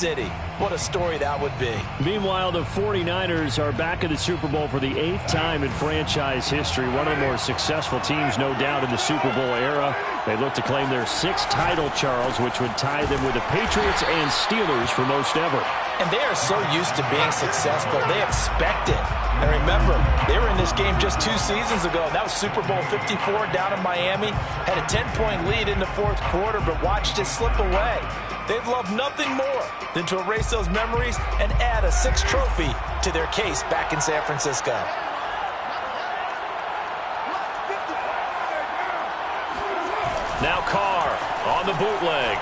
City. What a story that would be. Meanwhile, the 49ers are back in the Super Bowl for the 8th time in franchise history. One of the more successful teams, no doubt, in the Super Bowl era. They look to claim their 6th title, Charles, which would tie them with the Patriots and Steelers for most ever. And they are so used to being successful, they expect it. And remember, they were in this game just 2 seasons ago. That was Super Bowl 54 down in Miami. Had a 10-point lead in the 4th quarter, but watched it slip away. They'd love nothing more than to erase those memories and add a 6th trophy to their case back in San Francisco. Now Carr on the bootleg.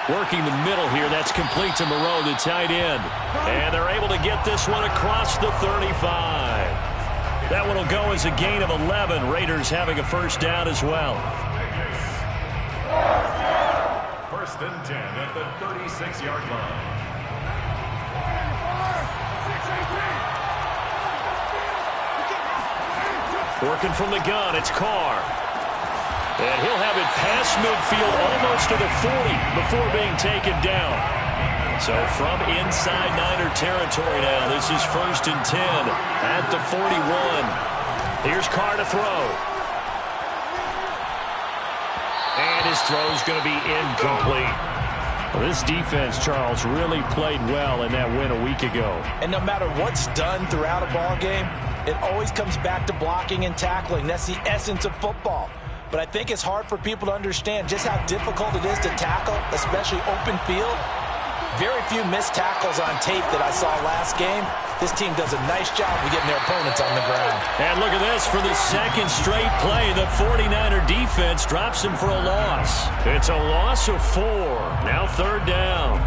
Working the middle here. That's complete to Moreau, the tight end. And they're able to get this one across the 35. That one will go as a gain of 11. Raiders having a first down as well. 1st and 10 at the 36-yard line. Working from the gun, it's Carr. And he'll have it past midfield almost to the 40 before being taken down. So from inside Niner territory now, this is 1st and 10 at the 41. Here's Carr to throw. And his throw's going to be incomplete. Well, this defense, Charles, really played well in that win a week ago. And no matter what's done throughout a ball game, it always comes back to blocking and tackling. That's the essence of football. But I think it's hard for people to understand just how difficult it is to tackle, especially open field. Very few missed tackles on tape that I saw last game. This team does a nice job of getting their opponents on the ground. And look at this. For the 2nd straight play, the 49er defense drops him for a loss. It's a loss of 4. Now 3rd down.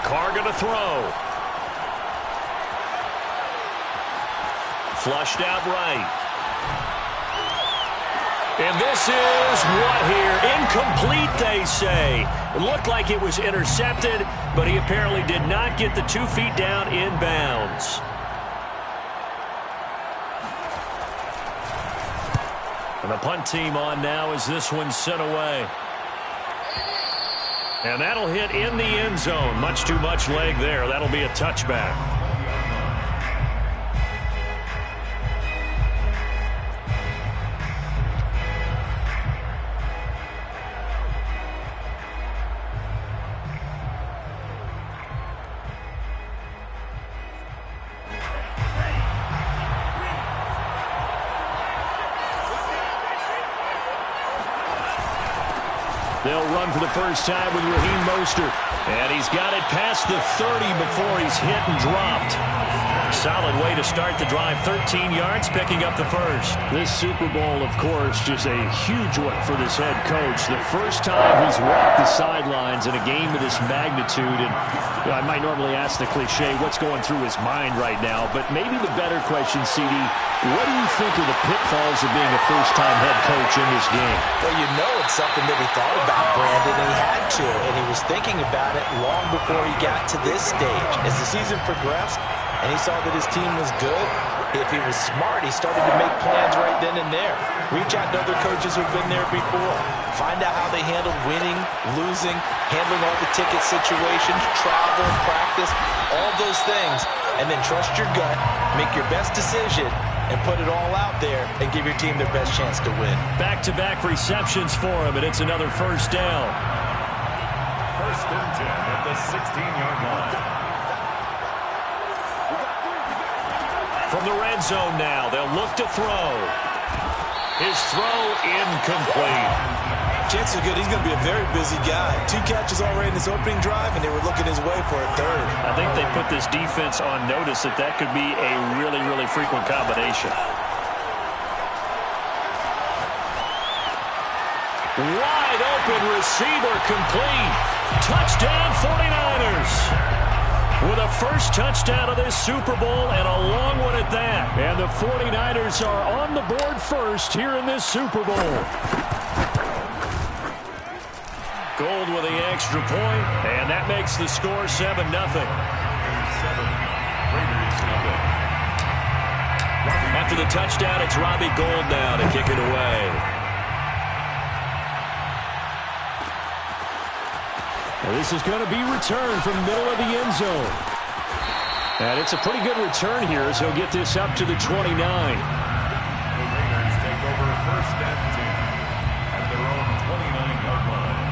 Carr going to throw. Flushed out right. And this is what here? Incomplete, they say. It looked like it was intercepted, but he apparently did not get the 2 feet down in bounds. And the punt team on now as this one's sent away. And that'll hit in the end zone. Much too much leg there. That'll be a touchback. They'll run for the first time with Raheem Mostert. And he's got it past the 30 before he's hit and dropped. Solid way to start the drive. 13 yards, picking up the first. This Super Bowl, of course, just a huge one for this head coach. The first time he's walked the sidelines in a game of this magnitude. And you know, I might normally ask the cliche, what's going through his mind right now? But maybe the better question, CD, what do you think are the pitfalls of being a first-time head coach in this game? Well, you know it's something that he thought about, Brandon, and he had to. And he was thinking about it long before he got to this stage. As the season progressed and he saw that his team was good, if he was smart, he started to make plans right then and there. Reach out to other coaches who've been there before. Find out how they handled winning, losing, handling all the ticket situations, travel, practice, all those things. And then trust your gut, make your best decision, and put it all out there and give your team their best chance to win. Back-to-back receptions for him, and it's another first down. 1st and 10 at the 16-yard line. From the red zone now, they'll look to throw. His throw incomplete. Chances are good he's going to be a very busy guy. 2 catches already in his opening drive, and they were looking his way for a 3rd. I think they put this defense on notice that could be a really, really frequent combination. Wide open receiver complete. Touchdown 49ers. With a first touchdown of this Super Bowl and a long one at that. And the 49ers are on the board first here in this Super Bowl. Gold with the extra point, and that makes the score 7-0. after the touchdown, it's Robbie Gould now to kick it away. Well, this is going to be returned from the middle of the end zone. And it's a pretty good return here as he'll get this up to the 29. The Raiders take over first and 10 at their own 29-yard line.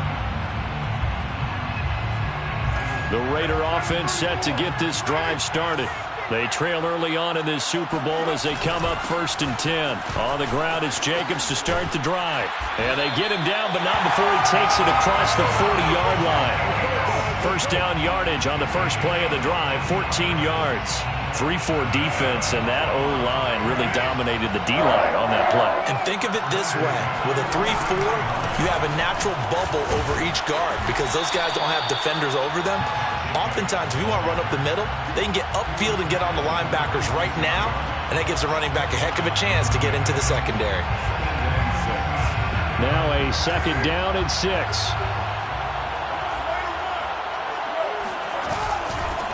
The Raider offense set to get this drive started. They trail early on in this Super Bowl as they come up first and 10. On the ground, it's Jacobs to start the drive. And they get him down, but not before he takes it across the 40-yard line. First down yardage on the first play of the drive, 14 yards. 3-4 defense, and that O-line really dominated the D-line on that play. And think of it this way. With a 3-4, you have a natural bubble over each guard because those guys don't have defenders over them. Oftentimes, if you want to run up the middle, they can get upfield and get on the linebackers right now, and that gives the running back a heck of a chance to get into the secondary. Now a second down and 6.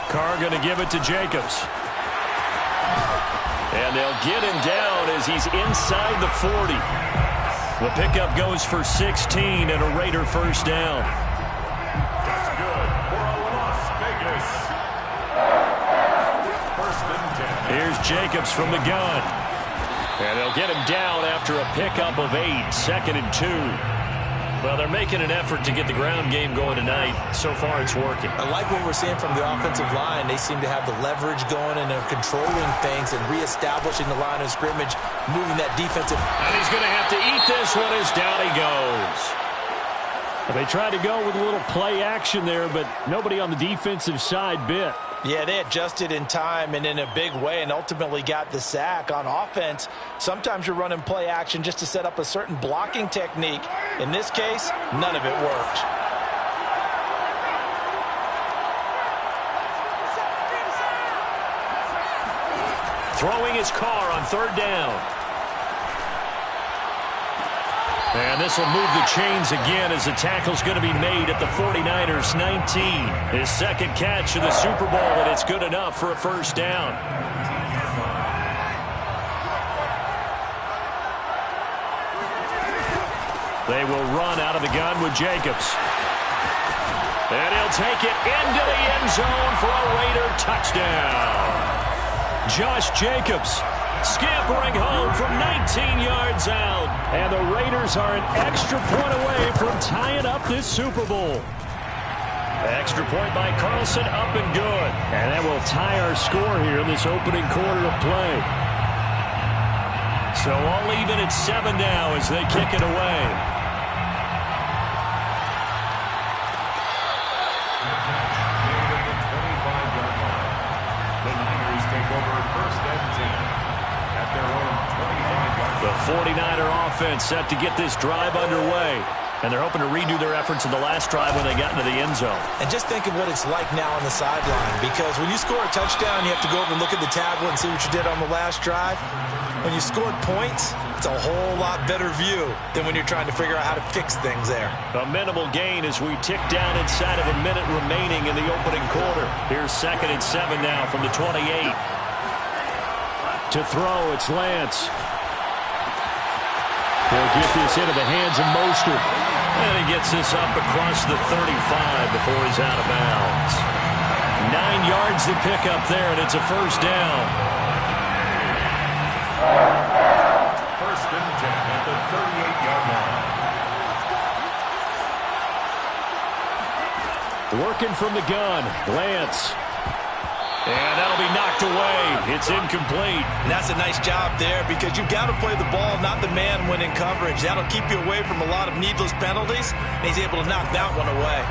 Carr going to give it to Jacobs. And they'll get him down as he's inside the 40. The pickup goes for 16 and a Raider first down. That's good for a Las Vegas. First and 10. Here's Jacobs from the gun. And they'll get him down after a pickup of 8, second and 2. Well, they're making an effort to get the ground game going tonight. So far, it's working. I like what we're seeing from the offensive line. They seem to have the leverage going, and they're controlling things and reestablishing the line of scrimmage, moving that defensive. And he's going to have to eat this one as down he goes. They tried to go with a little play action there, but nobody on the defensive side bit. Yeah, they adjusted in time and in a big way and ultimately got the sack. On offense, sometimes you're running play action just to set up a certain blocking technique. In this case, none of it worked. Throwing his Carr on third down. And this will move the chains again as the tackle's going to be made at the 49ers 19. His second catch of the Super Bowl, and it's good enough for a first down. They will run out of the gun with Jacobs. And he'll take it into the end zone for a Raider touchdown. Josh Jacobs scampering home from 19 yards out. And the Raiders are an extra point away from tying up this Super Bowl. Extra point by Carlson, up and good. And that will tie our score here in this opening quarter of play. So all even at 7 now as they kick it away. The Niners take over first and 10 at their own 25-yard line. The 49er offense set to get this drive underway. And they're hoping to redo their efforts in the last drive when they got into the end zone. And just think of what it's like now on the sideline, because when you score a touchdown, you have to go over and look at the tablet and see what you did on the last drive. When you scored points, it's a whole lot better view than when you're trying to figure out how to fix things there. A minimal gain as we tick down inside of a minute remaining in the opening quarter. Here's second and 7 now from the 28. To throw, it's Lance. He'll get this into the hands of Mostert. And he gets this up across the 35 before he's out of bounds. 9 yards to pick up there, and it's a first down. First and 10 at the 38-yard line. Working from the gun, Lance. And that'll be knocked away. It's incomplete. And that's a nice job there, because you've got to play the ball, not the man when in coverage. That'll keep you away from a lot of needless penalties, and he's able to knock that one away.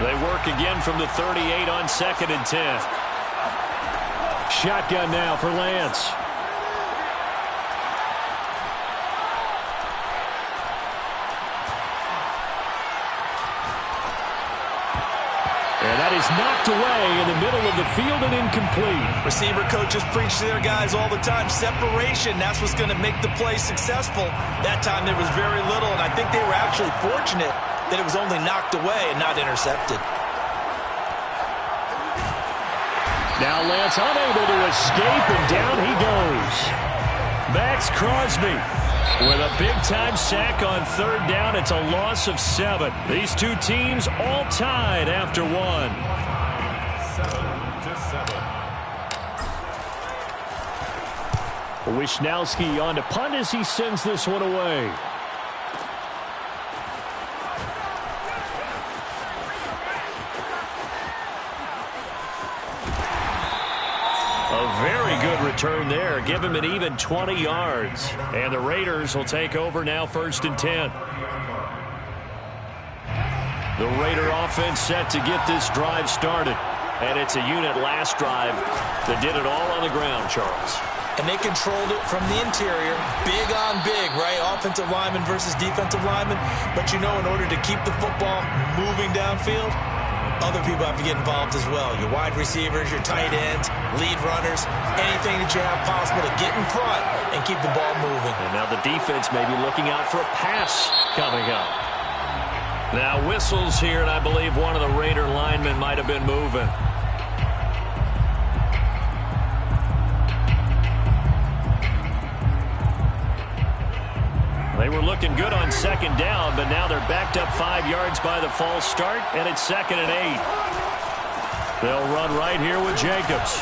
They work again from the 38 on second and 10. Shotgun now for Lance. And that is knocked away in the middle of the field and incomplete. Receiver coaches preach to their guys all the time. Separation, that's what's going to make the play successful. That time there was very little, and I think they were actually fortunate that it was only knocked away and not intercepted. Now Lance unable to escape, and down he goes. Maxx Crosby with a big-time sack on third down. It's a loss of 7. These two teams all tied after 1. 7-7. Wishnowski on to punt as he sends this one away. A very good return there. Give him an even 20 yards. And the Raiders will take over now, 1st and 10. The Raider offense set to get this drive started. And it's a unit last drive that did it all on the ground, Charles. And they controlled it from the interior. Big on big, right? Offensive lineman versus defensive lineman. But you know, in order to keep the football moving downfield, other people have to get involved as well. Your wide receivers, your tight ends, lead runners, anything that you have possible to get in front and keep the ball moving. And now the defense may be looking out for a pass coming up. Now whistles here, and I believe one of the Raider linemen might have been moving. They were looking good on 2nd down, but now they're backed up 5 yards by the false start, and it's 2nd and 8. They'll run right here with Jacobs.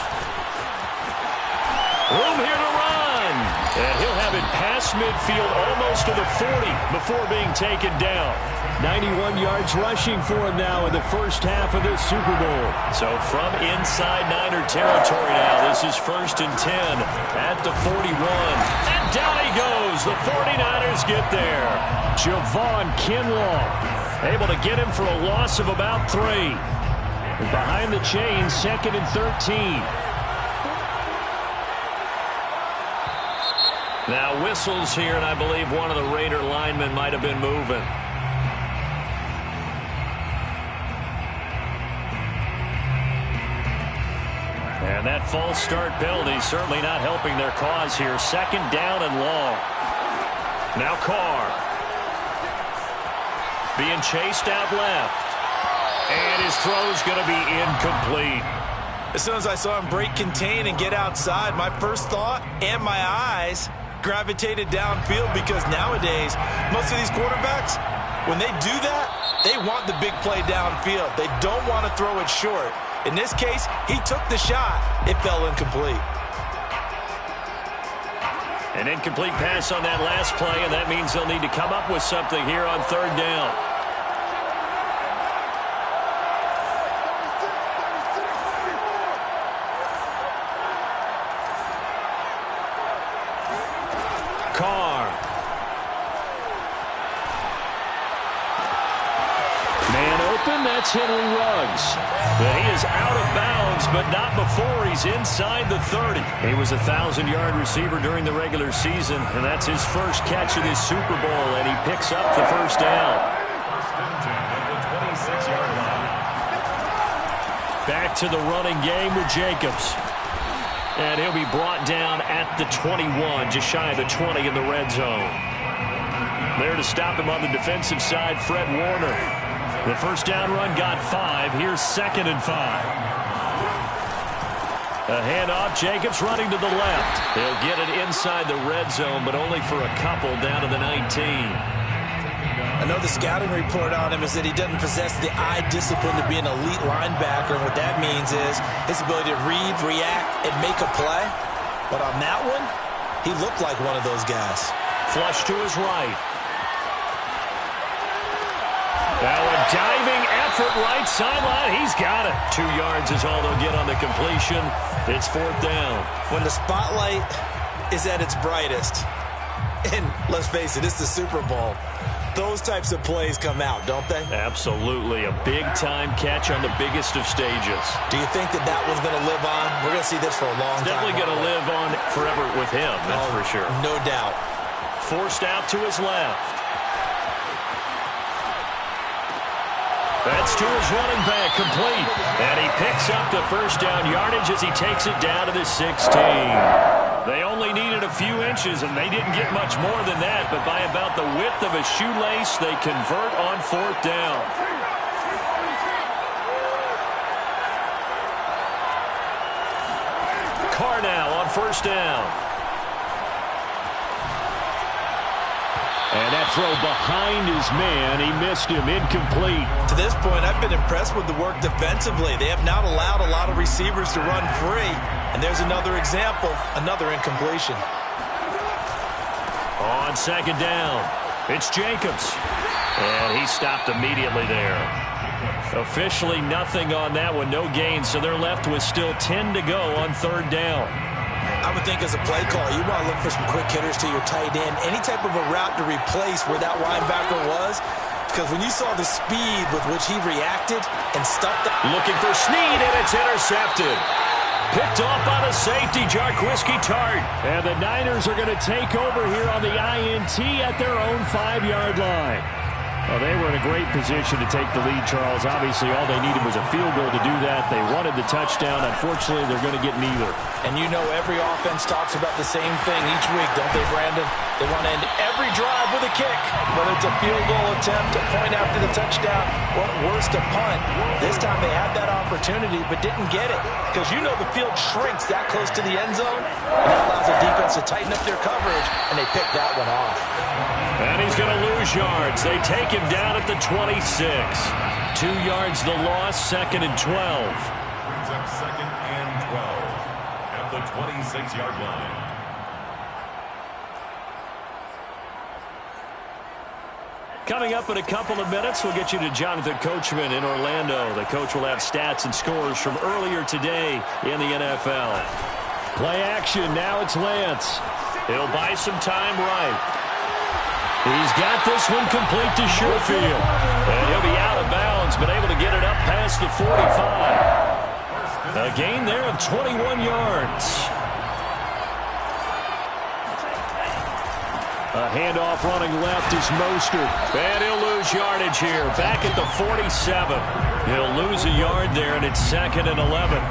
Room here to run. And he'll have it past midfield almost to the 40 before being taken down. 91 yards rushing for him now in the first half of this Super Bowl. So from inside Niner territory now, this is 1st and 10 at the 41. And down he goes. The 49ers get there. Javon Kinlaw able to get him for a loss of about 3. Behind the chains, 2nd and 13. Now whistles here, and I believe one of the Raider linemen might have been moving. And that false start penalty certainly not helping their cause here. 2nd down and long. Now Carr. Being chased out left. And his throw's going to be incomplete. As soon as I saw him break contain and get outside, my first thought and my eyes gravitated downfield, because nowadays, most of these quarterbacks, when they do that, they want the big play downfield. They don't want to throw it short. In this case, he took the shot. It fell incomplete. An incomplete pass on that last play, and that means they'll need to come up with something here on 3rd down. Carr. Man open, that's Henry Ruggs. But he is out of bounds, but not before he's inside the 30. He was a 1,000-yard receiver during the regular season, and that's his first catch of this Super Bowl, and he picks up the 1st down. Back to the running game with Jacobs. And he'll be brought down at the 21, just shy of the 20 in the red zone. There to stop him on the defensive side, Fred Warner. The 1st down run got 5. Here's 2nd and 5. A handoff. Jacobs running to the left. They'll get it inside the red zone, but only for a couple down to the 19. I know the scouting report on him is that he doesn't possess the eye discipline to be an elite linebacker. And what that means is his ability to read, react, and make a play. But on that one, he looked like one of those guys. Flush to his right. Now a diving effort right sideline. He's got it. 2 yards is all they'll get on the completion. It's 4th down. When the spotlight is at its brightest, and let's face it, it's the Super Bowl, those types of plays come out, don't they? Absolutely. A big-time catch on the biggest of stages. Do you think that that one's going to live on? We're going to see this for a long time. Definitely going to live on forever with him, that's for sure. No doubt. Forced out to his left. That's to his running back, complete. And he picks up the 1st down yardage as he takes it down to the 16. They only needed a few inches, and they didn't get much more than that. But by about the width of a shoelace, they convert on 4th down. Carr now on 1st down. And that throw behind his man, he missed him, incomplete. To this point, I've been impressed with the work defensively. They have not allowed a lot of receivers to run free. And there's another example, another incompletion. On second down, it's Jacobs. And he stopped immediately there. Officially nothing on that one, no gain, so they're left with still 10 to go on third down. I would think as a play caller, you want to look for some quick hitters to your tight end. Any type of a route to replace where that linebacker was. Because when you saw the speed with which he reacted and stuffed it. Looking for Snead, and it's intercepted. Picked off by the safety, Jarquiski Tart. And the Niners are going to take over here on the INT at their own 5-yard line. Well, they were in a great position to take the lead, Charles. Obviously, all they needed was a field goal to do that. They wanted the touchdown. Unfortunately, they're going to get neither. And you know every offense talks about the same thing each week, don't they, Brandon? They want to end every drive with a kick, whether it's a field goal attempt, a point after the touchdown, or worse, a punt. This time they had that opportunity but didn't get it because you know the field shrinks that close to the end zone, and that allows the defense to tighten up their coverage, and they pick that one off. And he's going to lose yards. They take him down at the 26. 2 yards the loss, 2nd and 12. Brings up 2nd and 12 at the 26-yard line. Coming up in a couple of minutes, we'll get you to Jonathan Coachman in Orlando. The coach will have stats and scores from earlier today in the NFL. Play action. Now it's Lance. He'll buy some time right. He's got this one complete to Sherfield. And he'll be out of bounds, but able to get it up past the 45. A gain there of 21 yards. A handoff running left is Mostert. And he'll lose yardage here. Back at the 47. He'll lose a yard there, and it's 2nd and 11.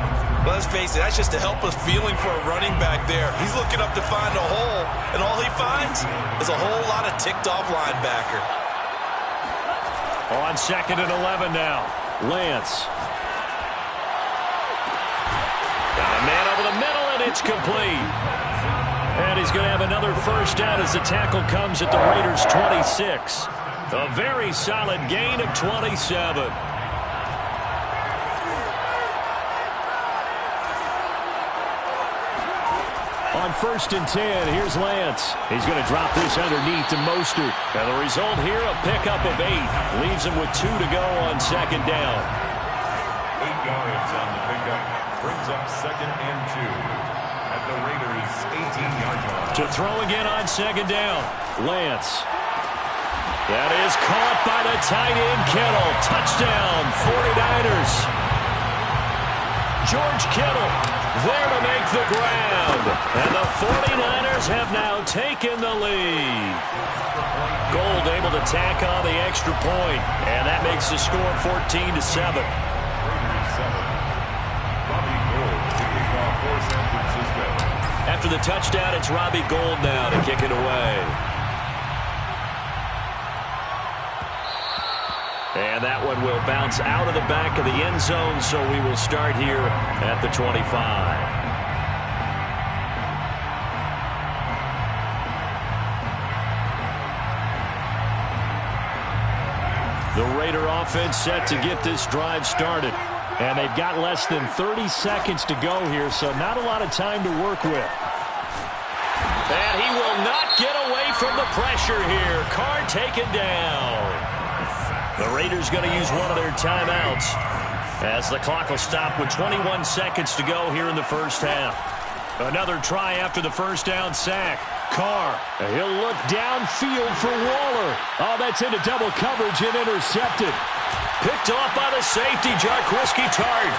Well, let's face it, that's just a helpless feeling for a running back there. He's looking up to find a hole, and all he finds is a whole lot of ticked-off linebacker. On 2nd and 11 now. Lance. Got a man over the middle, and it's complete. And he's going to have another first down as the tackle comes at the Raiders' 26. A very solid gain of 27. On 1st and 10, here's Lance. He's going to drop this underneath to Mostert. And the result here, a pickup of 8. Leaves him with 2 to go on 2nd down. 8 yards on the pickup. Brings up 2nd and 2 at the Raiders' 18-yard line. To throw again on 2nd down. Lance. That is caught by the tight end, Kittle. Touchdown, 49ers. George Kittle there to make the grab. And the 49ers have now taken the lead. Gold able to tack on the extra point. And that makes the score 14-7. Raiders 7. Robbie Gould kicking off for San Francisco. After the touchdown, it's Robbie Gould now to kick it away. And that one will bounce out of the back of the end zone, so we will start here at the 25. The Raider offense set to get this drive started. And they've got less than 30 seconds to go here, so not a lot of time to work with. And he will not get away from the pressure here. Carr taken down. The Raiders going to use one of their timeouts as the clock will stop with 21 seconds to go here in the first half. Another try after the first down sack. Carr. He'll look downfield for Waller. Oh, that's into double coverage and intercepted. Picked off by the safety, Jarquiski Tart.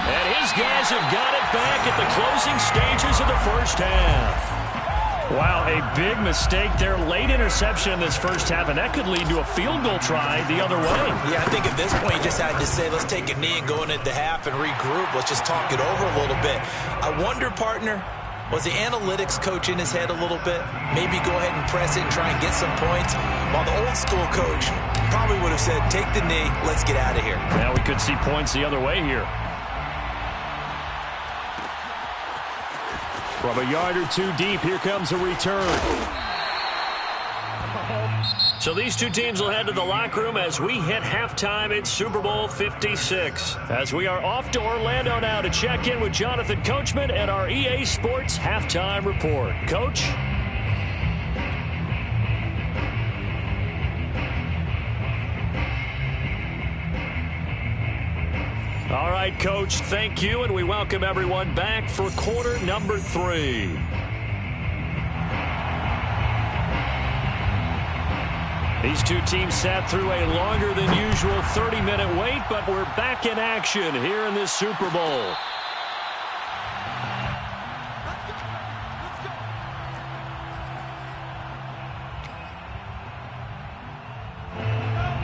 And his guys have got it back at the closing stages of the first half. Wow, a big mistake there. Late interception in this first half, and that could lead to a field goal try the other way. Yeah, I think at this point you just had to say, let's take a knee and go into the half and regroup. Let's just talk it over a little bit. I wonder, partner, was the analytics coach in his head a little bit? Maybe go ahead and press it and try and get some points? While the old school coach probably would have said, take the knee, let's get out of here. Now we could see points the other way here. From a yard or two deep, here comes a return. So these two teams will head to the locker room as we hit halftime in Super Bowl 56. As we are off to Orlando now to check in with Jonathan Coachman and our EA Sports Halftime Report. Coach? All right, Coach, thank you, and we welcome everyone back for quarter number 3. These two teams sat through a longer than usual 30-minute wait, but we're back in action here in this Super Bowl.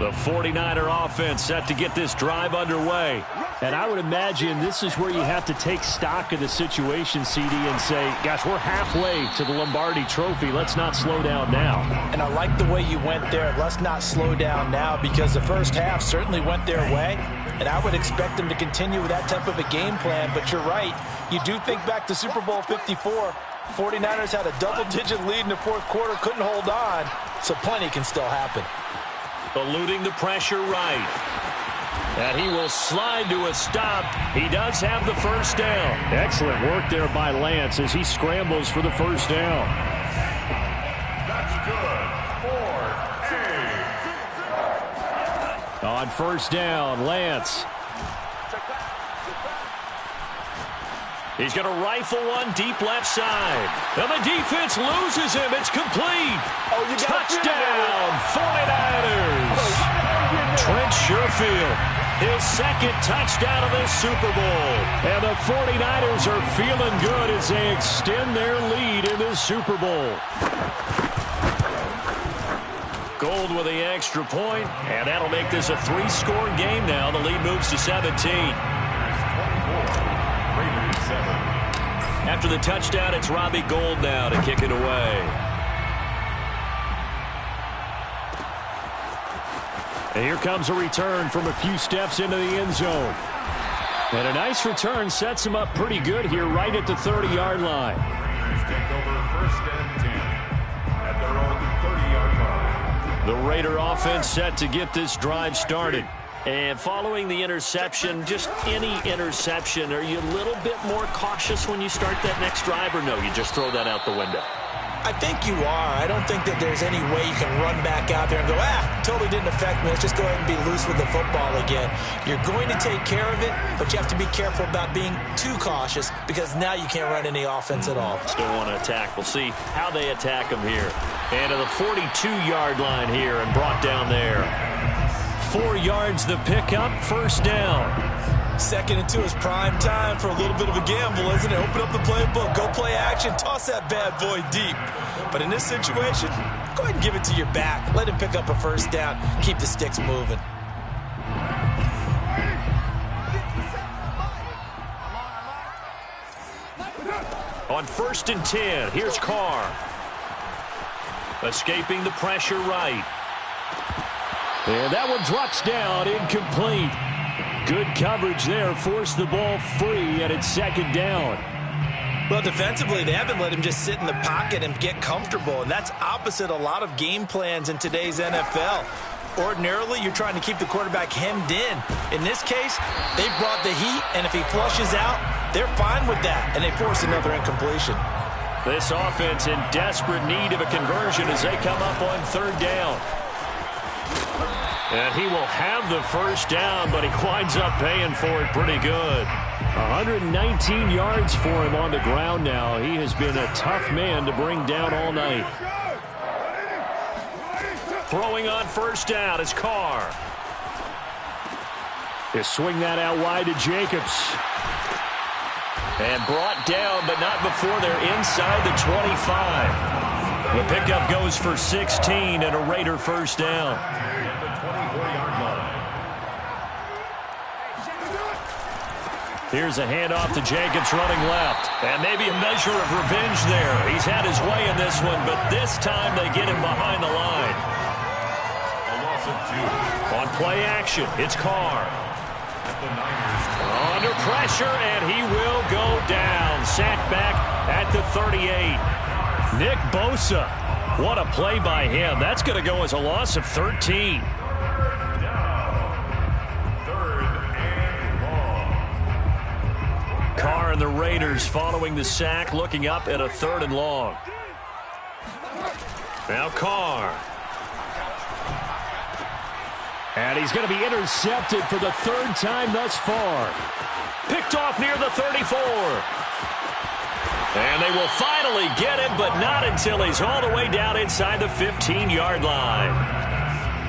The 49er offense set to get this drive underway. And I would imagine this is where you have to take stock of the situation, CD, and say, gosh, we're halfway to the Lombardi Trophy. Let's not slow down now. And I like the way you went there. Let's not slow down now, because the first half certainly went their way. And I would expect them to continue with that type of a game plan. But you're right. You do think back to Super Bowl 54. 49ers had a double-digit lead in the fourth quarter, couldn't hold on. So plenty can still happen. Eluding the pressure right. And he will slide to a stop. He does have the first down. Excellent work there by Lance as he scrambles for the first down. That's good for 8. On first down, Lance. He's going to rifle one deep left side. And the defense loses him. It's complete. Touchdown, 49ers. Trent Sherfield, his second touchdown of this Super Bowl. And the 49ers are feeling good as they extend their lead in this Super Bowl. Gold with the extra point, and that'll make this a 3-score game now. The lead moves to 17. After the touchdown, it's Robbie Gould now to kick it away. And here comes a return from a few steps into the end zone. And a nice return sets him up pretty good here right at the 30-yard line. Take over first and 10 at their own 30-yard line. The Raider offense set to get this drive started. And following the interception, just any interception, are you a little bit more cautious when you start that next drive, or no, you just throw that out the window? I think you are. I don't think that there's any way you can run back out there and go, totally didn't affect me. Let's just go ahead and be loose with the football again. You're going to take care of it, but you have to be careful about being too cautious, because now you can't run any offense at all. Still want to attack. We'll see how they attack them here. And to the 42-yard line here and brought down there. 4 yards the pickup, first down. 2nd and 2 is prime time for a little bit of a gamble, isn't it? Open up the playbook, go play action, toss that bad boy deep. But in this situation, go ahead and give it to your back. Let him pick up a first down. Keep the sticks moving. On 1st and 10, here's Carr. Escaping the pressure right. And that one drops down, incomplete. Good coverage there, forced the ball free, and it's 2nd down. Well, defensively, they haven't let him just sit in the pocket and get comfortable, and that's opposite a lot of game plans in today's NFL. Ordinarily, you're trying to keep the quarterback hemmed in. In this case, they brought the heat, and if he flushes out, they're fine with that, and they force another incompletion. This offense in desperate need of a conversion as they come up on 3rd down. And he will have the first down, but he winds up paying for it pretty good. 119 yards for him on the ground now. He has been a tough man to bring down all night. Throwing on first down is Carr. They swing that out wide to Jacobs. And brought down, but not before they're inside the 25. The pickup goes for 16 and a Raider first down. Here's a handoff to Jacobs running left. And maybe a measure of revenge there. He's had his way in this one, but this time they get him behind the line. A loss of 2. On play action, it's Carr. at the Niners. Under pressure, and he will go down. Sacked back at the 38. Nick Bosa. What a play by him. That's going to go as a loss of 13. Carr and the Raiders following the sack, looking up at a 3rd and long. Now Carr. And he's going to be intercepted for the 3rd time thus far. Picked off near the 34. And they will finally get him, but not until he's all the way down inside the 15-yard line.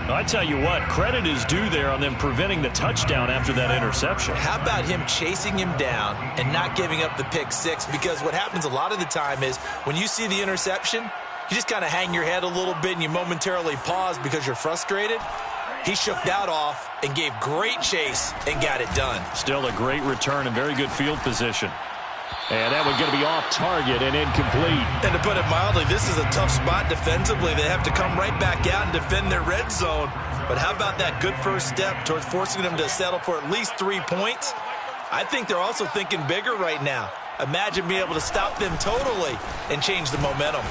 I tell you what, credit is due there on them preventing the touchdown after that interception. How about him chasing him down and not giving up the pick six? Because what happens a lot of the time is when you see the interception, you just kind of hang your head a little bit and you momentarily pause because you're frustrated. He shook that off and gave great chase and got it done. Still a great return and very good field position. And that one's going to be off target and incomplete. And to put it mildly, this is a tough spot defensively. They have to come right back out and defend their red zone. But how about that good first step towards forcing them to settle for at least 3 points? I think they're also thinking bigger right now. Imagine being able to stop them totally and change the momentum.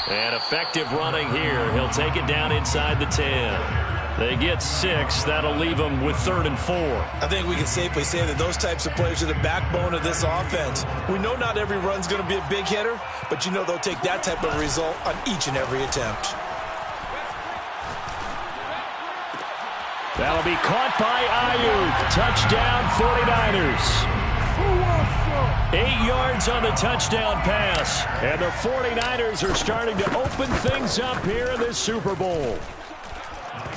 And effective running here. He'll take it down inside the 10. They get 6. That'll leave them with 3rd and 4. I think we can safely say that those types of players are the backbone of this offense. We know not every run's going to be a big hitter, but you know they'll take that type of result on each and every attempt. That'll be caught by Ayuk. Touchdown 49ers. 8 yards on the touchdown pass. And the 49ers are starting to open things up here in this Super Bowl.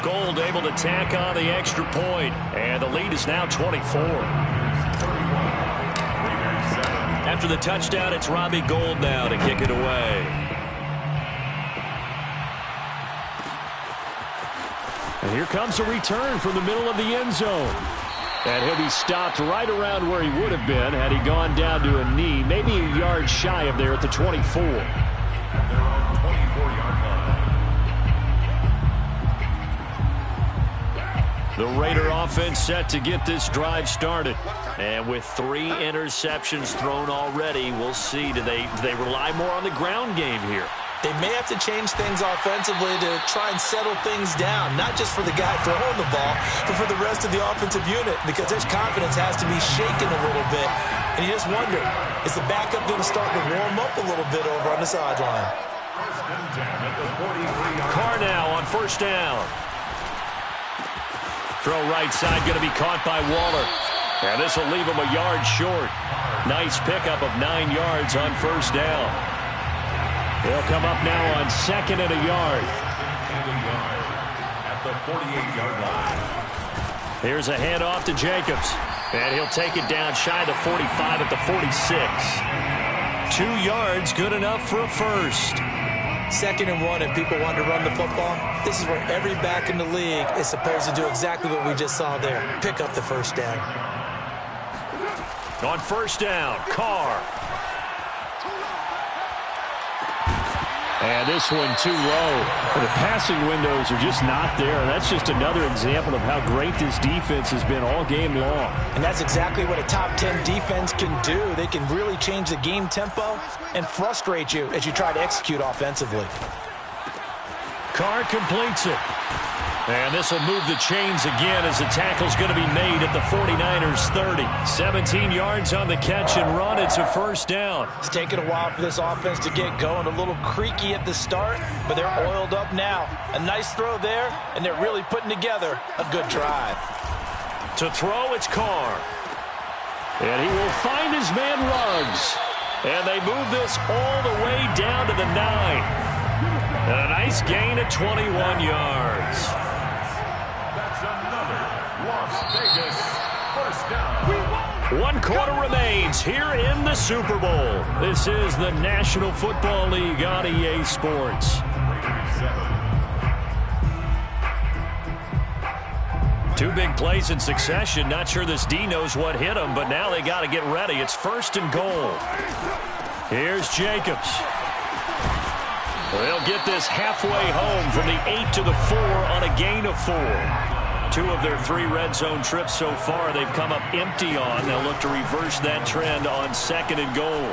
Gold able to tack on the extra point, and the lead is now 24. After the touchdown, it's Robbie Gould now to kick it away. And here comes a return from the middle of the end zone. And he'll be stopped right around where he would have been had he gone down to a knee, maybe a yard shy of there at the 24. They're on 24-yard line. The Raider offense set to get this drive started. And with 3 interceptions thrown already, we'll see. Do they rely more on the ground game here? They may have to change things offensively to try and settle things down, not just for the guy throwing the ball, but for the rest of the offensive unit, because their confidence has to be shaken a little bit. And you just wonder, is the backup going to start to warm up a little bit over on the sideline? Carr now on 1st down. Throw right side going to be caught by Waller. And this will leave him a yard short. Nice pickup of 9 yards on 1st down. They'll come up now on 2nd and a yard. At the 48-yard line. Here's a handoff to Jacobs. And he'll take it down shy of the 45 at the 46. 2 yards, good enough for a first. 2nd and 1, and people want to run the football. This is where every back in the league is supposed to do exactly what we just saw there. Pick up the 1st down. On 1st down, Carr. And this one too low. The passing windows are just not there. That's just another example of how great this defense has been all game long. And that's exactly what a top 10 defense can do. They can really change the game tempo and frustrate you as you try to execute offensively. Carr completes it. And this will move the chains again as the tackle's going to be made at the 49ers 30. 17 yards on the catch and run. It's a 1st down. It's taken a while for this offense to get going. A little creaky at the start, but they're oiled up now. A nice throw there, and they're really putting together a good drive. To throw, it's Carr. And he will find his man Ruggs. And they move this all the way down to the 9. And a nice gain of 21 yards. Las Vegas, 1st down. 1 quarter remains here in the Super Bowl. This is the National Football League on EA Sports. 2 big plays in succession. Not sure this D knows what hit him, but now they got to get ready. It's 1st and goal. Here's Jacobs. They'll get this halfway home from the 8 to the 4 on a gain of 4. 2 of their 3 red zone trips so far they've come up empty on. They'll look to reverse that trend on 2nd and goal.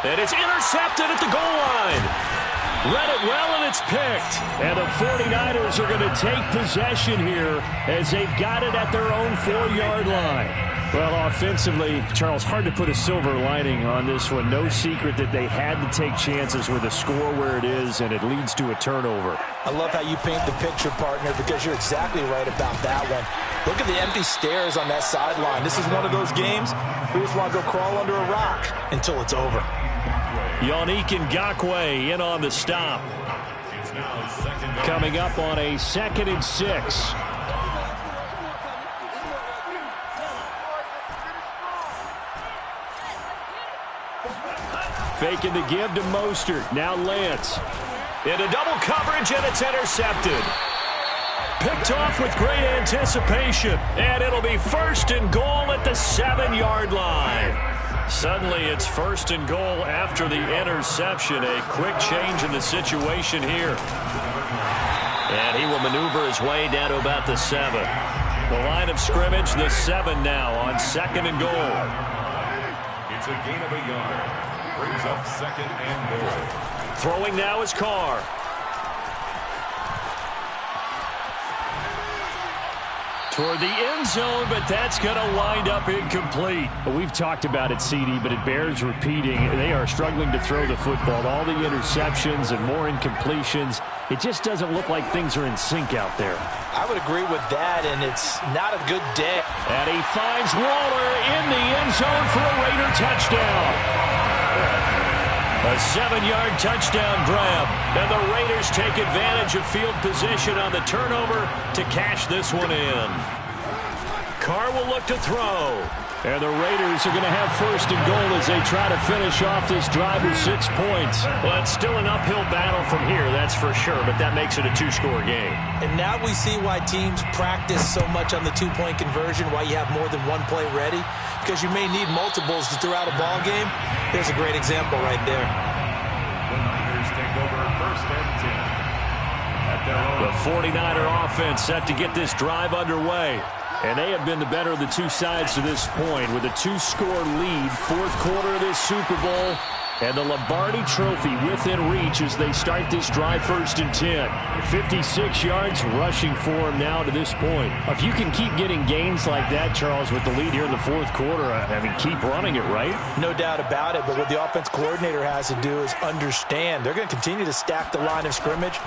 And it's intercepted at the goal line. Read it well, and it's picked. And the 49ers are going to take possession here as they've got it at their own 4-yard line. Well, offensively, Charles, hard to put a silver lining on this one. No secret that they had to take chances with the score where it is, and it leads to a turnover. I love how you paint the picture, partner, because you're exactly right about that one. Look at the empty stairs on that sideline. This is one of those games we just want to go crawl under a rock until it's over. Yannick Ngakoue in on the stop. Coming up on a 2nd and 6. Faking the give to Mostert. Now Lance. Into double coverage, and it's intercepted. Picked off with great anticipation. And it'll be 1st and goal at the 7-yard line. Suddenly it's 1st and goal after the interception. A quick change in the situation here. And he will maneuver his way down to about the 7. The line of scrimmage, the 7 now on 2nd and goal. It's a gain of a yard. Brings up 2nd and goal. Throwing now is Carr. Toward the end zone, but that's going to wind up incomplete. Well, we've talked about it, CD, but it bears repeating. They are struggling to throw the football. All the interceptions and more incompletions. It just doesn't look like things are in sync out there. I would agree with that, and it's not a good day. And he finds Waller in the end zone for a Raider touchdown. A 7-yard touchdown grab. And the Raiders take advantage of field position on the turnover to cash this one in. Carr will look to throw. And the Raiders are going to have 1st and goal as they try to finish off this drive with 6 points. Well, it's still an uphill battle from here, that's for sure, but that makes it a 2-score game. And now we see why teams practice so much on the 2-point conversion, why you have more than one play ready, because you may need multiples to throw out a ball game. There's a great example right there. The Niners take over 1st and 10. At their own. The 49er offense set to get this drive underway. And they have been the better of the 2 sides to this point with a 2-score lead, 4th quarter of this Super Bowl. And the Lombardi Trophy within reach as they start this drive 1st and 10. 56 yards rushing for him now to this point. If you can keep getting gains like that, Charles, with the lead here in the 4th quarter, I mean, keep running it, right? No doubt about it, but what the offense coordinator has to do is understand. They're going to continue to stack the line of scrimmage.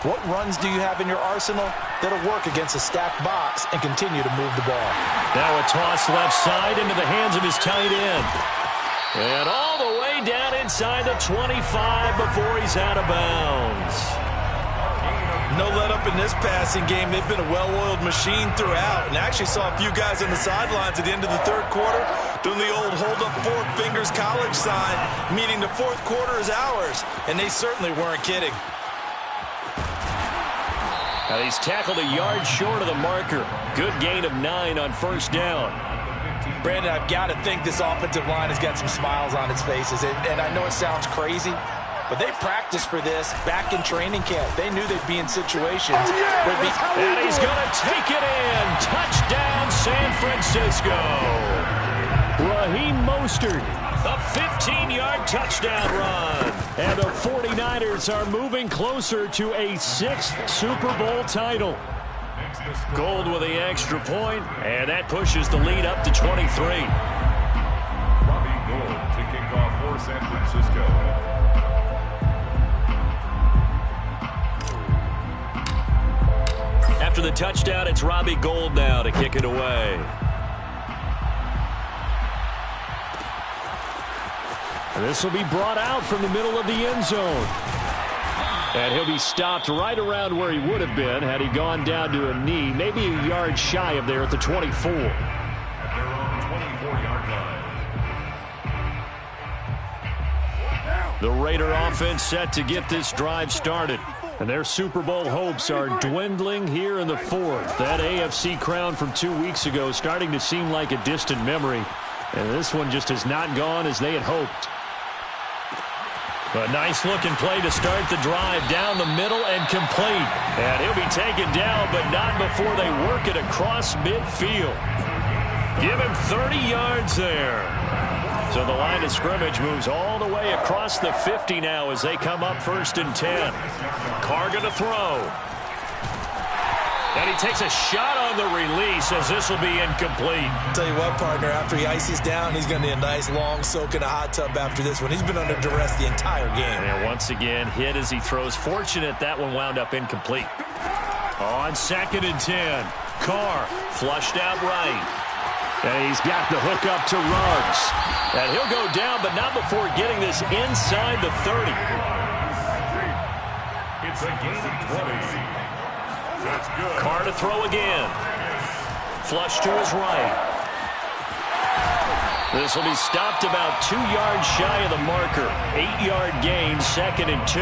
What runs do you have in your arsenal that'll work against a stacked box and continue to move the ball? Now a toss left side into the hands of his tight end. And all the way down inside the 25 before he's out of bounds. No let up in this passing game. They've been a well-oiled machine throughout. And I actually saw a few guys on the sidelines at the end of the 3rd quarter doing the old hold up 4 fingers college sign, meaning the 4th quarter is ours. And they certainly weren't kidding. And he's tackled a yard short of the marker. Good gain of 9 on 1st down. Brandon, I've got to think this offensive line has got some smiles on its faces. And I know it sounds crazy, but they practiced for this back in training camp. They knew they'd be in situations. And he's going to take it in. Touchdown, San Francisco. Raheem Mostert. A 15-yard touchdown run. And the 49ers are moving closer to a 6th Super Bowl title. Gold with the extra point, and that pushes the lead up to 23. Robbie Gould to kick off for San Francisco. After the touchdown, it's Robbie Gould now to kick it away. And this will be brought out from the middle of the end zone. And he'll be stopped right around where he would have been had he gone down to a knee, maybe a yard shy of there at the 24. At their own 24-yard line. The Raider offense set to get this drive started. And their Super Bowl hopes are dwindling here in the 4th. That AFC crown from 2 weeks ago starting to seem like a distant memory. And this one just has not gone as they had hoped. A nice-looking play to start the drive down the middle and complete. And he'll be taken down, but not before they work it across midfield. Give him 30 yards there. So the line of scrimmage moves all the way across the 50 now as they come up 1st and 10. Carr going to throw. And he takes a shot on the release as this will be incomplete. Tell you what, partner, after he ices down, he's going to need a nice long soak in a hot tub after this one. He's been under duress the entire game. And once again, hit as he throws. Fortunate that one wound up incomplete. On 2nd and 10, Carr flushed out right. And he's got the hook up to Ruggs. And he'll go down, but not before getting this inside the 30. It's a gain of 20. That's good. Carr to throw again. Flush to his right. This will be stopped about 2 yards shy of the marker. 8-yard gain, 2nd and 2.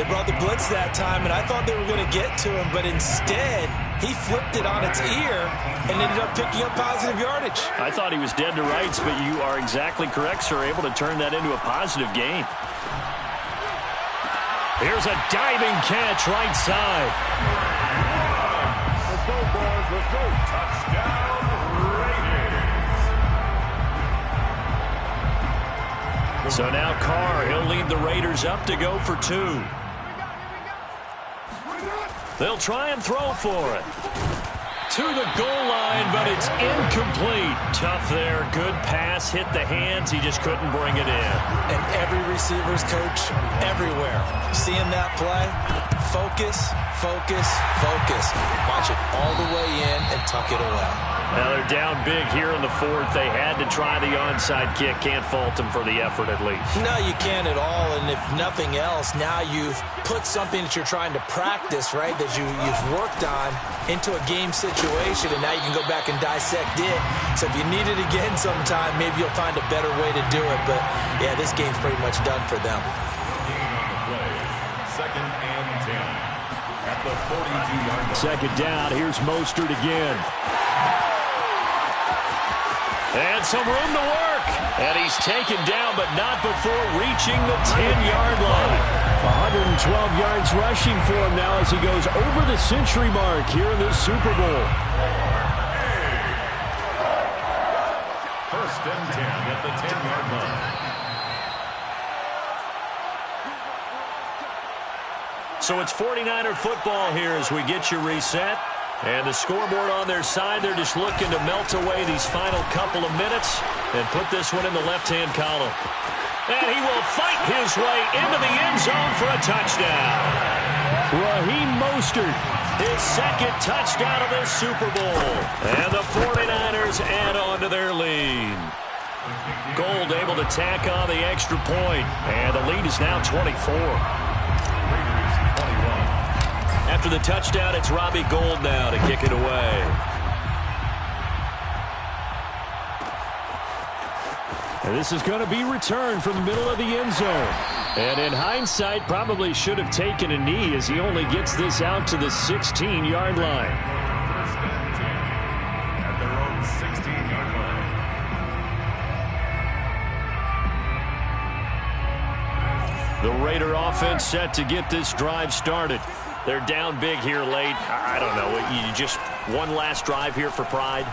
They brought the blitz that time, and I thought they were going to get to him, but instead, he flipped it on its ear and ended up picking up positive yardage. I thought he was dead to rights, but you are exactly correct, sir. Able to turn that into a positive gain. Here's a diving catch right side. Let's go, boys. Let's go. Touchdown, Raiders. So now Carr, he'll lead the Raiders up to go for 2. They'll try and throw for it. To the goal line, but it's incomplete. Tough there. Good pass. Hit the hands. He just couldn't bring it in. And every receiver's coach everywhere. Seeing that play, focus, focus, focus. Watch it all the way in and tuck it away. Now they're down big here in the 4th. They had to try the onside kick. Can't fault them for the effort at least. No, you can't at all. And if nothing else, now you've put something that you're trying to practice, right, that you've worked on into a game situation, and now you can go back and dissect it. So if you need it again sometime, maybe you'll find a better way to do it. But, yeah, this game's pretty much done for them. Gain on the play. 2nd and 10. At the 42-yard line. 2nd down. Here's Mostert again. And some room to work. And he's taken down, but not before reaching the 10-yard line. 112 yards rushing for him now as he goes over the century mark here in this Super Bowl. 1st and 10 at the 10-yard line. So it's 49er football here as we get you reset. And the scoreboard on their side, they're just looking to melt away these final couple of minutes and put this one in the left-hand column. And he will fight his way into the end zone for a touchdown. Raheem Mostert. His 2nd touchdown of this Super Bowl. And the 49ers add on to their lead. Gold able to tack on the extra point. And the lead is now 24. After the touchdown, it's Robbie Gould now to kick it away. And this is going to be returned from the middle of the end zone. And in hindsight, probably should have taken a knee as he only gets this out to the 16-yard line. 1st and 10 at their own 16-yard line. The Raider offense set to get this drive started. They're down big here late. I don't know. You just one last drive here for pride.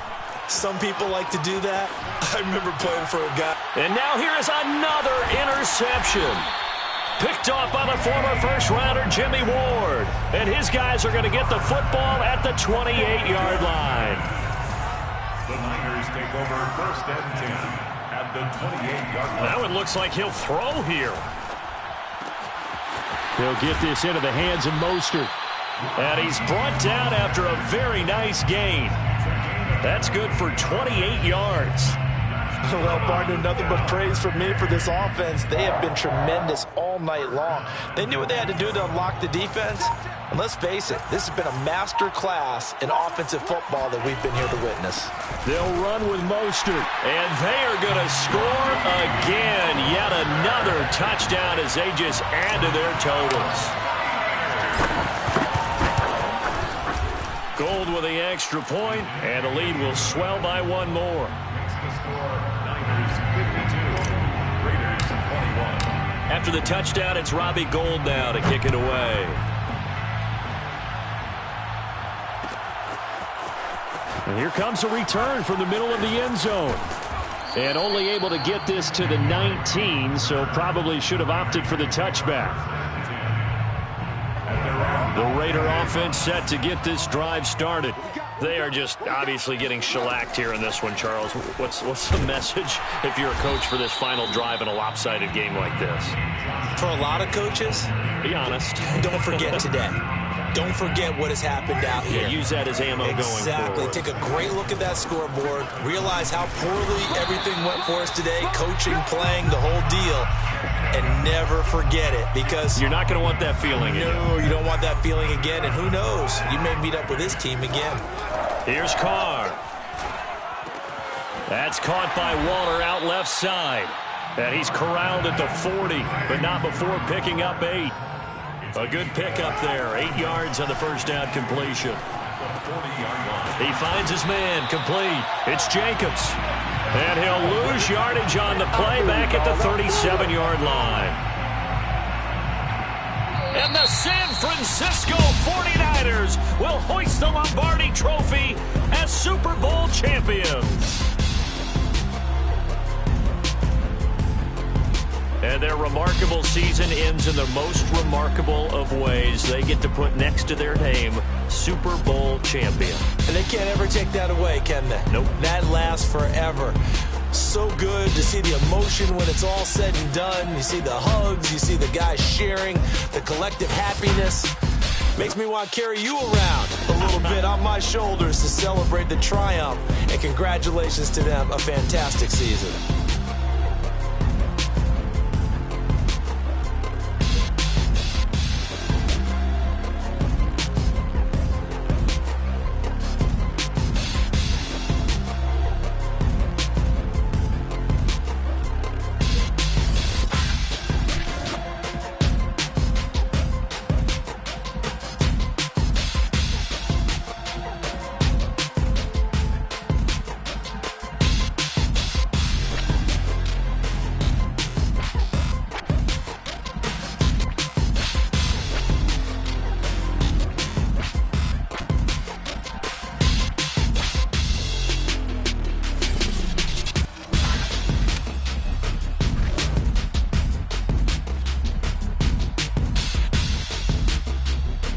Some people like to do that. I remember playing for a guy. And now here is another interception. Picked off by the former first-rounder Jimmy Ward. And his guys are going to get the football at the 28-yard line. The Niners take over 1st and 10 at the 28-yard line. Now it looks like he'll throw here. He'll get this into the hands of Mostert. And he's brought down after a very nice gain. That's good for 28 yards. Well, partner, nothing but praise from me for this offense. They have been tremendous all night long. They knew what they had to do to unlock the defense. And let's face it, this has been a master class in offensive football that we've been here to witness. They'll run with Mostert. And they are going to score again. Yet another touchdown as they just add to their totals. Gold with the extra point, and the lead will swell by one more. Makes the score Niners 52, Raiders 21. After the touchdown, it's Robbie Gould now to kick it away. And here comes a return from the middle of the end zone. And only able to get this to the 19, so probably should have opted for the touchback. The Raider offense set to get this drive started. They are just obviously getting shellacked here in this one, Charles. What's the message if you're a coach for this final drive in a lopsided game like this? For a lot of coaches, be honest. Don't forget today. Don't forget what has happened out here. Use that as ammo going forward. Exactly. Take a great look at that scoreboard. Realize how poorly everything went for us today. Coaching, playing, the whole deal. And never forget it, because you're not going to want that feeling again. No, you don't want that feeling again. And who knows? You may meet up with this team again. Here's Carr. That's caught by Waller out left side. And he's corralled at the 40, but not before picking up 8. A good pickup there. 8 yards on the first down completion. He finds his man complete. It's Jacobs. And he'll lose yardage on the play back at the 37-yard line. And the San Francisco 49ers will hoist the Lombardi Trophy as Super Bowl champions. And their remarkable season ends in the most remarkable of ways. They get to put next to their name, Super Bowl champion. And they can't ever take that away, can they? Nope. That lasts forever. So good to see the emotion when it's all said and done. You see the hugs, you see the guys sharing, the collective happiness. Makes me want to carry you around a little bit on my shoulders to celebrate the triumph. And congratulations to them, a fantastic season.